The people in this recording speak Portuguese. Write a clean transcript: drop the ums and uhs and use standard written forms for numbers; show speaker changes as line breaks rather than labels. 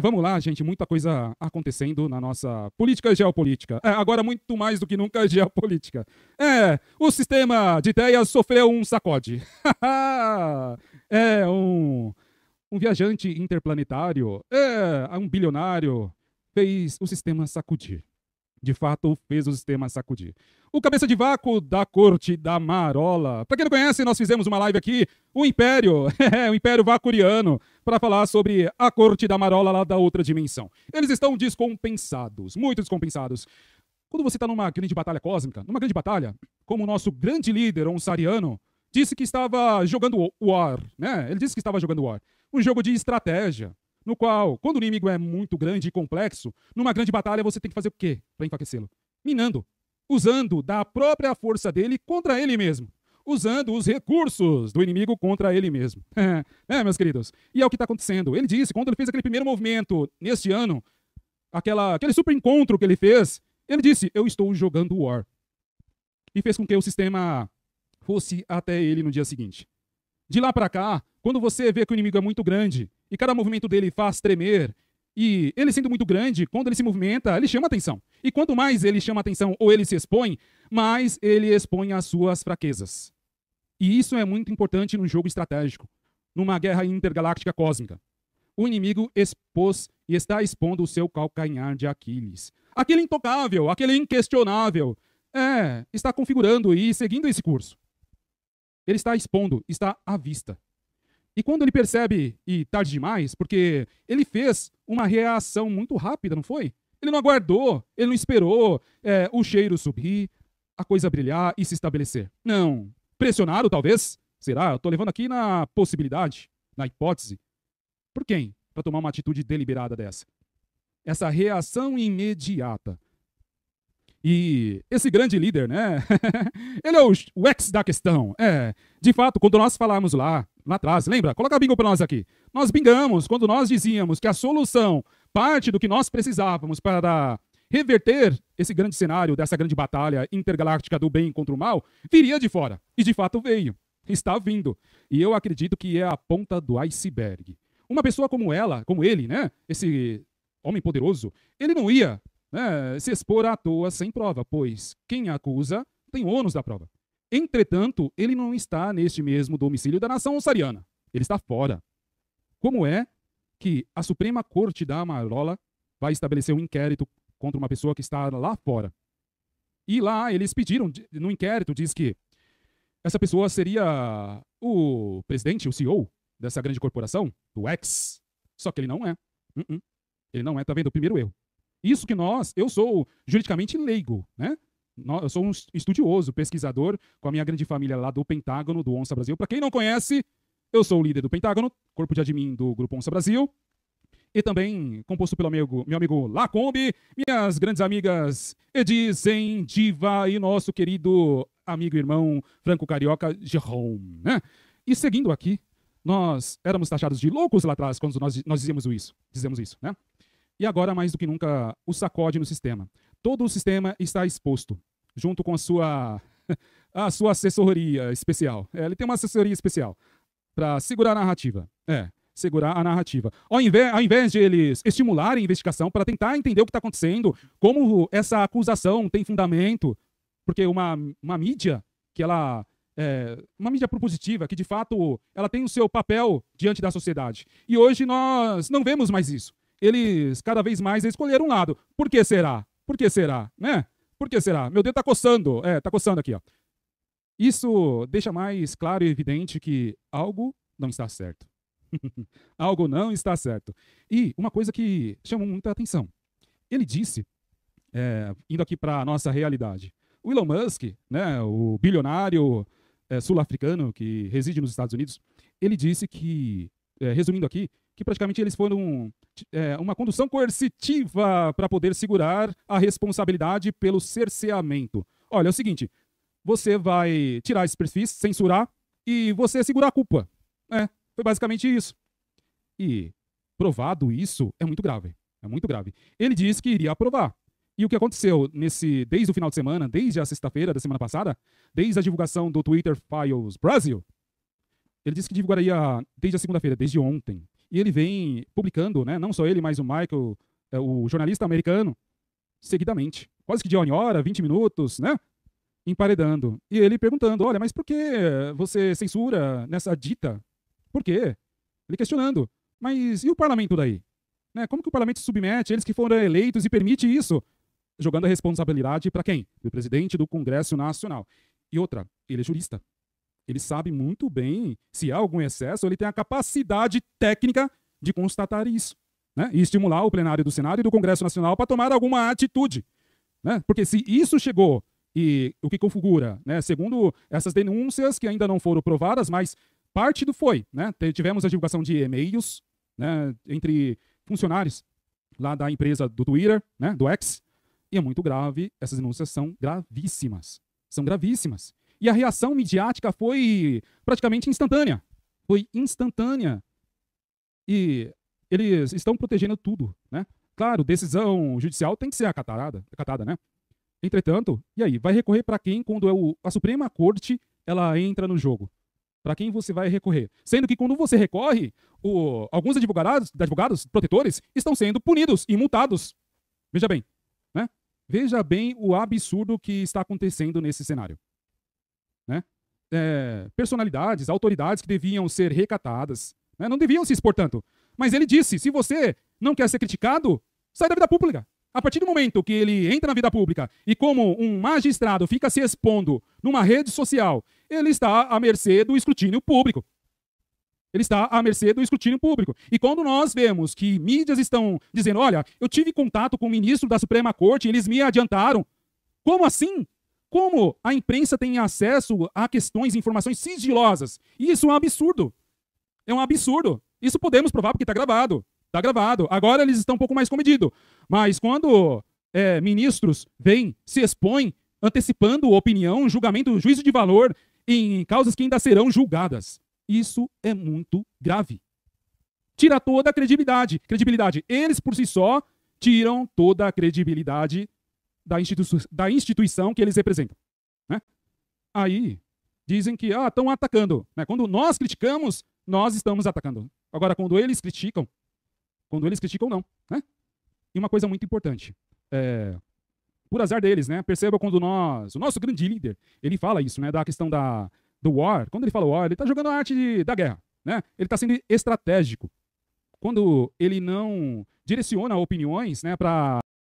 Vamos lá, gente, muita coisa acontecendo na nossa política e geopolítica. Agora muito mais do que nunca geopolítica. O sistema de ideias sofreu um sacode. é, um, um viajante interplanetário, um bilionário, fez o sistema sacudir. De fato, fez o sistema sacudir. O cabeça de vácuo da corte da Marola. Para quem não conhece, nós fizemos uma live aqui, o Império, o Império Vacuriano, para falar sobre a corte da Marola lá da outra dimensão. Eles estão descompensados, muito descompensados. Quando você está numa grande batalha cósmica, numa grande batalha, como o nosso grande líder, Onsariano, disse que estava jogando War, né? Ele disse que estava jogando War. Um jogo de estratégia, no qual, quando o inimigo é muito grande e complexo, numa grande batalha você tem que fazer o quê para enfraquecê-lo? Minando. Usando da própria força dele contra ele mesmo. Usando os recursos do inimigo contra ele mesmo. Meus queridos? E é o que está acontecendo. Ele disse, quando ele fez aquele primeiro movimento neste ano, aquele super encontro que ele fez, ele disse, eu estou jogando War. E fez com que o sistema fosse até ele no dia seguinte. De lá para cá, quando você vê que o inimigo é muito grande e cada movimento dele faz tremer, e ele sendo muito grande, quando ele se movimenta, ele chama atenção. E quanto mais ele chama atenção ou ele se expõe, mais ele expõe as suas fraquezas. E isso é muito importante num jogo estratégico, numa guerra intergaláctica cósmica. O inimigo expôs e está expondo o seu calcanhar de Aquiles. Aquele intocável, aquele inquestionável, está configurando e seguindo esse curso. Ele está expondo, está à vista. E quando ele percebe, e tarde demais, porque ele fez uma reação muito rápida, não foi? Ele não aguardou, ele não esperou o cheiro subir, a coisa brilhar e se estabelecer. Não. Pressionaram, talvez? Será? Eu estou levando aqui na possibilidade, na hipótese. Por quem? Para tomar uma atitude deliberada dessa. Essa reação imediata. E esse grande líder, né? Ele é o ex da questão. De fato, quando nós falamos lá atrás, lembra? Coloca bingo para nós aqui. Nós bingamos quando nós dizíamos que a solução, parte do que nós precisávamos para reverter esse grande cenário dessa grande batalha intergaláctica do bem contra o mal, viria de fora. E de fato veio. Está vindo. E eu acredito que é a ponta do iceberg. Uma pessoa como ela, como ele, né? Esse homem poderoso, ele não ia se expor à toa sem prova, pois quem acusa tem o ônus da prova. Entretanto, ele não está neste mesmo domicílio da nação ossariana. Ele está fora. Como é que a Suprema Corte da Marola vai estabelecer um inquérito contra uma pessoa que está lá fora? E lá eles pediram, no inquérito, diz que essa pessoa seria o presidente, o CEO dessa grande corporação, do X. Só que ele não é. Ele não é, tá vendo? O primeiro erro. Isso que eu sou juridicamente leigo, né? Eu sou um estudioso, pesquisador, com a minha grande família lá do Pentágono, do Onça Brasil. Para quem não conhece, eu sou o líder do Pentágono, corpo de admin do Grupo Onça Brasil, e também composto pelo meu amigo Lacombe, minhas grandes amigas Edisen, Diva e nosso querido amigo e irmão Franco Carioca Jerome, né? E seguindo aqui, nós éramos taxados de loucos lá atrás quando nós dizemos isso, né? E agora, mais do que nunca, o sacode no sistema. Todo o sistema está exposto, junto com a sua assessoria especial. Ele tem uma assessoria especial para segurar a narrativa. Segurar a narrativa. Ao invés de eles estimularem a investigação para tentar entender o que está acontecendo, como essa acusação tem fundamento, porque uma mídia que ela uma mídia propositiva, que de fato ela tem o seu papel diante da sociedade. E hoje nós não vemos mais isso. Eles, cada vez mais, escolheram um lado. Por que será? Por que será? Né? Por que será? Meu dedo tá coçando. Tá coçando aqui, ó. Isso deixa mais claro e evidente que algo não está certo. Algo não está certo. E uma coisa que chamou muita atenção. Ele disse, indo aqui para a nossa realidade, o Elon Musk, né, o bilionário sul-africano que reside nos Estados Unidos, ele disse que, resumindo aqui, que praticamente eles foram uma condução coercitiva para poder segurar a responsabilidade pelo cerceamento. Olha, é o seguinte, você vai tirar esses perfis, censurar e você segurar a culpa. Foi basicamente isso. E provado isso é muito grave. É muito grave. Ele disse que iria aprovar. E o que aconteceu desde o final de semana, desde a sexta-feira da semana passada, desde a divulgação do Twitter Files Brasil, ele disse que divulgaria desde a segunda-feira, desde ontem. E ele vem publicando, né, não só ele, mas o Michael, o jornalista americano, seguidamente. Quase que de hora em hora, 20 minutos, né? Emparedando. E ele perguntando, olha, mas por que você censura nessa dita? Por quê? Ele questionando. Mas e o parlamento daí? Né? Como que o parlamento se submete, eles que foram eleitos e permite isso? Jogando a responsabilidade para quem? Do presidente do Congresso Nacional. E outra, ele é jurista. Ele sabe muito bem se há algum excesso, ele tem a capacidade técnica de constatar isso, né? E estimular o plenário do Senado e do Congresso Nacional para tomar alguma atitude, né? Porque se isso chegou e o que configura, né, segundo essas denúncias que ainda não foram provadas, mas parte do foi, né? Tivemos a divulgação de e-mails, né, entre funcionários lá da empresa do Twitter, né, do X, e é muito grave, essas denúncias são gravíssimas. São gravíssimas. E a reação midiática foi praticamente instantânea. Foi instantânea. E eles estão protegendo tudo, né? Claro, decisão judicial tem que ser acatada, né? Entretanto, e aí? Vai recorrer para quem quando a Suprema Corte ela entra no jogo? Para quem você vai recorrer? Sendo que quando você recorre, alguns advogados protetores estão sendo punidos e multados. Veja bem, né? Veja bem o absurdo que está acontecendo nesse cenário. Né? Personalidades, autoridades que deviam ser recatadas, né? Não deviam se expor tanto. Mas ele disse, se você não quer ser criticado, sai da vida pública. A partir do momento que ele entra na vida pública e como um magistrado fica se expondo numa rede social, ele está à mercê do escrutínio público. Ele está à mercê do escrutínio público. E quando nós vemos que mídias estão dizendo, olha, eu tive contato com o ministro da Suprema Corte, eles me adiantaram. Como assim? Como a imprensa tem acesso a questões e informações sigilosas? Isso é um absurdo. É um absurdo. Isso podemos provar porque está gravado. Está gravado. Agora eles estão um pouco mais comedidos. Mas quando ministros vêm, se expõem, antecipando opinião, julgamento, juízo de valor em causas que ainda serão julgadas. Isso é muito grave. Tira toda a credibilidade. Eles, por si só, tiram toda a credibilidade da instituição que eles representam. Né? Aí, dizem que estão atacando. Né? Quando nós criticamos, nós estamos atacando. Agora, quando eles criticam, não. Né? E uma coisa muito importante. Por azar deles, né? Perceba quando o nosso grande líder, ele fala isso, né? Da questão do war. Quando ele fala war, ele está jogando a arte da guerra. Né? Ele está sendo estratégico. Quando ele não direciona opiniões, né, para